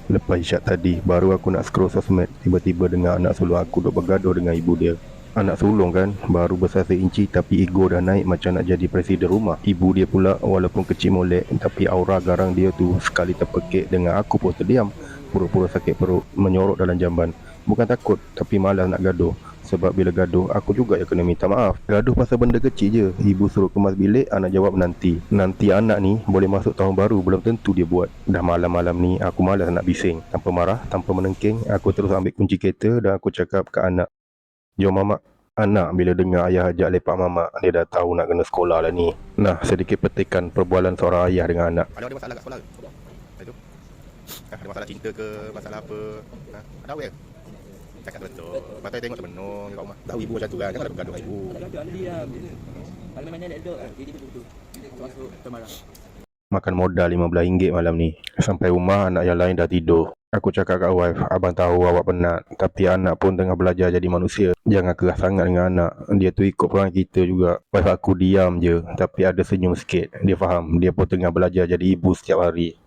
Lepas isyak tadi, baru aku nak scroll sosmed, tiba-tiba dengar anak sulung aku duk bergaduh dengan ibu dia. Anak sulung kan, baru besar seinci tapi ego dah naik macam nak jadi presiden rumah. Ibu dia pula walaupun kecil molek, tapi aura garang dia tu sekali terpekik dengan aku pun terdiam. Pura-pura sakit perut, menyorok dalam jamban. Bukan takut, tapi malas nak gaduh. Sebab bila gaduh, aku juga yang kena minta maaf. Gaduh pasal benda kecil je. Ibu suruh kemas bilik, anak jawab nanti. Nanti anak ni boleh masuk tahun baru, belum tentu dia buat. Dah malam-malam ni, aku malas nak bising. Tanpa marah, tanpa menengking, aku terus ambil kunci kereta dan aku cakap ke anak, "Jom mamak." Anak bila dengar ayah ajak lepak mamak, dia dah tahu nak kena sekolah lah ni. Nah, sedikit petikan perbualan seorang ayah dengan anak. Kalau ada masalah kat sekolah ke? Itu. Ada masalah cinta ke, masalah apa? Ada aware. Cakap betul. Pasal tengok termenung kat rumah. Tahu ibu macam tu kan, jangan ada bergaduh dengan ibu. Tak gaduh, dia diam. Kalau memang dia duduk, jadi betul-betul. Masuk termarah. Makan modal RM15 malam ni. Sampai rumah, anak yang lain dah tidur. Aku cakap kat wife, abang tahu awak penat, tapi anak pun tengah belajar jadi manusia. Jangan keras sangat dengan anak. Dia tu ikut perangai kita juga. Wife aku diam je, tapi ada senyum sikit. Dia faham, dia pun tengah belajar jadi ibu setiap hari.